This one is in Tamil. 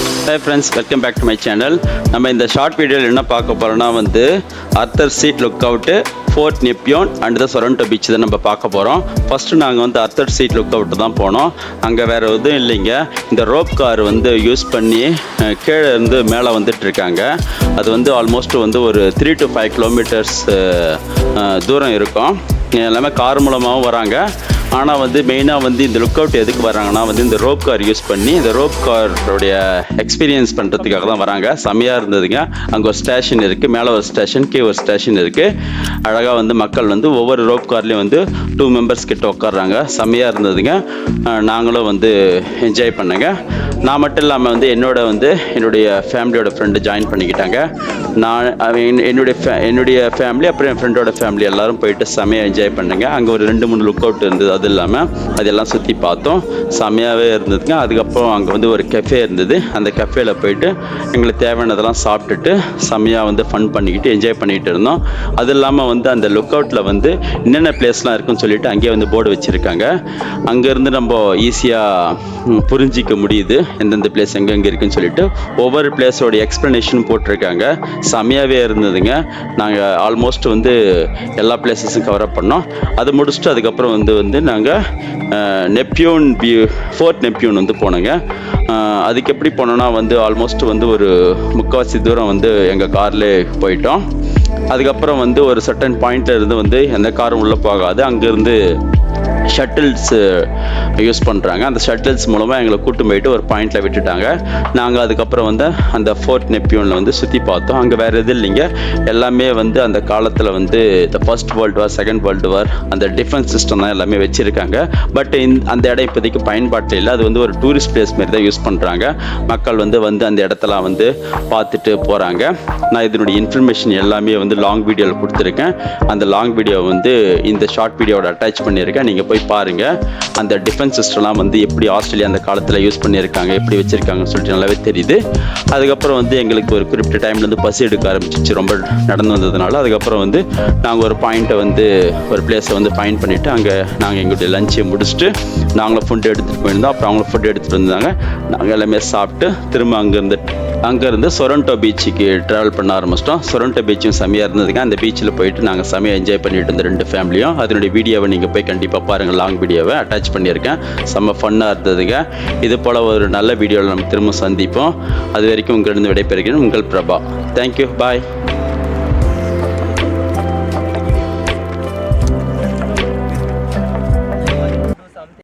Hi friends, welcome back to my channel. நம்ம இந்த ஷார்ட் வீடியோவில் என்ன பார்க்க போகிறோம்னா வந்து Arthur Seat lookout, Fort Nepean and the Sorrento beach தான் நம்ம பார்க்க போகிறோம். ஃபஸ்ட்டு நாங்கள் வந்து அர்த்தர் சீட் லுக் அவுட்டு தான் போனோம். அங்கே வேறு எதுவும் இல்லைங்க. இந்த ரோப் கார் வந்து யூஸ் பண்ணி கீழே இருந்து மேலே வந்துட்டு இருக்காங்க. அது வந்து ஆல்மோஸ்ட் வந்து ஒரு 3 to 5 கிலோமீட்டர்ஸ் தூரம் இருக்கும். எல்லாமே கார் மூலமாகவும் வராங்க. ஆனால் வந்து மெயினாக வந்து இந்த லுக் அவுட் எதுக்கு வராங்கன்னா வந்து இந்த ரோப் கார் யூஸ் பண்ணி இந்த ரோப் காரோடைய எக்ஸ்பீரியன்ஸ் பண்ணுறதுக்காக தான் வராங்க. செம்மையாக இருந்ததுங்க. அங்கே ஒரு ஸ்டேஷன் இருக்குது, மேலே ஒரு ஸ்டேஷன், கீழே ஒரு ஸ்டேஷன் இருக்குது. அழகாக வந்து மக்கள் வந்து ஒவ்வொரு ரோப் கார்லேயும் வந்து 2 மெம்பர்ஸ் கிட்ட உட்காடுறாங்க. செம்மையாக இருந்ததுங்க. நாங்களும் வந்து என்ஜாய் பண்ணுங்க. நான் மட்டும் இல்லாமல் வந்து என்னுடைய ஃபேமிலியோட ஃப்ரெண்டு ஜாயின் பண்ணிக்கிட்டாங்க. நான் என்னுடைய ஃபேமிலி அப்புறம் என் ஃப்ரெண்டோட ஃபேமிலி எல்லோரும் போயிட்டு செம்மையாக என்ஜாய் பண்ணுங்க. அங்கே ஒரு 2-3 லுக் அவுட் இருந்தது. அது இல்லாமல் அதெல்லாம் சுற்றி பார்த்தோம். செம்மையாகவே இருந்ததுங்க. அதுக்கப்புறம் அங்கே வந்து ஒரு கெஃபே இருந்தது. அந்த கெஃபேல போயிட்டு எங்களுக்கு தேவையானதெல்லாம் சாப்பிட்டுட்டு செம்மையாக வந்து ஃபன் பண்ணிக்கிட்டு என்ஜாய் பண்ணிகிட்டு இருந்தோம். அது இல்லாமல் வந்து அந்த லுக் அவுட்டில் வந்து என்னென்ன பிளேஸ்லாம் இருக்குன்னு சொல்லிட்டு அங்கேயே வந்து போர்டு வச்சுருக்காங்க. அங்கேருந்து நம்ம ஈஸியாக புரிஞ்சிக்க முடியுது எந்தெந்த பிளேஸ் எங்கெங்கே இருக்குன்னு சொல்லிட்டு. ஒவ்வொரு பிளேஸோட எக்ஸ்ப்ளனேஷனும் போட்டிருக்காங்க. செம்மையாகவே இருந்ததுங்க. நாங்கள் ஆல்மோஸ்ட் வந்து எல்லா பிளேஸஸும் கவர் அப் பண்ணோம். அது முடிச்சுட்டு அதுக்கப்புறம் வந்து நாங்கள் ஃபோர்ட் நெப்பியோன் வந்து போனோங்க. அதுக்கு எப்படி போனோன்னா வந்து ஆல்மோஸ்ட் வந்து ஒரு 3/4 தூரம் வந்து எங்கள் கார்லேயே போயிட்டோம். அதுக்கப்புறம் வந்து ஒரு சர்டன் பாயிண்ட்ல இருந்து வந்து எந்த காரும் உள்ளே போகாது. அங்கேருந்து ஷட்டில்ஸ் யூஸ் பண்ணுறாங்க. அந்த ஷட்டில்ஸ் மூலமாக எங்களை கூட்டு போயிட்டு ஒரு பாயிண்டில் விட்டுட்டாங்க. நாங்கள் அதுக்கப்புறம் வந்து அந்த ஃபோர்ட் நெப்பியோனில் வந்து சுற்றி பார்த்தோம். அங்கே வேறு எதுவும் இல்லைங்க. எல்லாமே வந்து அந்த காலத்தில் வந்து இந்த first world war, second world war அந்த டிஃபென்ஸ் சிஸ்டம் தான் எல்லாமே வச்சுருக்காங்க. பட் அந்த இடம் இப்போதைக்கு பயன்பாட்டில் இல்லை. அது வந்து ஒரு டூரிஸ்ட் பிளேஸ் மாரி தான் யூஸ் பண்ணுறாங்க. மக்கள் வந்து அந்த இடத்தெல்லாம் வந்து பார்த்துட்டு போகிறாங்க. நான் இதனுடைய இன்ஃபர்மேஷன் எல்லாமே வந்து லாங் வீடியோவில் கொடுத்துருக்கேன். அந்த லாங் வீடியோ வந்து இந்த ஷார்ட் வீடியோவோட அட்டாச் பண்ணியிருக்கேன். நீங்கள் போய் பாருங்கள். அந்த டிஃபென்ஸ் சிஸ்டம்லாம் வந்து எப்படி ஆஸ்திரேலியா அந்த காலத்தில் யூஸ் பண்ணியிருக்காங்க, எப்படி வச்சுருக்காங்கன்னு சொல்லிட்டு நல்லாவே தெரியுது. அதுக்கப்புறம் வந்து எங்களுக்கு ஒரு குறிப்பிட்ட டைம்லேருந்து பசி எடுக்க ஆரம்பிச்சிச்சு, ரொம்ப நடந்து வந்ததுனால. அதுக்கப்புறம் வந்து நாங்கள் ஒரு பாயிண்ட்டை வந்து ஒரு பிளேஸை வந்து பாயிண்ட் பண்ணிவிட்டு அங்கே நாங்கள் எங்களுடைய லஞ்சை முடிச்சுட்டு நாங்களும் ஃபுட் எடுத்துகிட்டு போயிருந்தோம். அப்புறம் அவங்களும் ஃபுட் எடுத்துகிட்டு வந்தாங்க. நாங்கள் எல்லாமே சாப்பிட்டு திரும்ப அங்கேருந்து சொரண்டோ பீச்சுக்கு ட்ராவல் பண்ண ஆரம்பிச்சிட்டோம். சொரண்டோ பீச்சும் செம்மையாக இருந்ததுங்க. அந்த பீச்சில் போயிட்டு நாங்கள் செம்மையாக என்ஜாய் பண்ணிட்டு இருந்த 2 ஃபேமிலியும். அதனுடைய வீடியோவை நீங்கள் போய் கண்டிப்பாக பாருங்கள். லாங் வீடியோவை அட்டாச் பண்ணியிருக்கேன். செம்ம ஃபன்னாக இருந்ததுங்க. இது போல் ஒரு நல்ல வீடியோவில் நம்ம திரும்ப சந்திப்போம். அது வரைக்கும் உங்களிடம் விடைபெறுகிறேன். உங்கள் பிரபா. தேங்க்யூ. பாய்.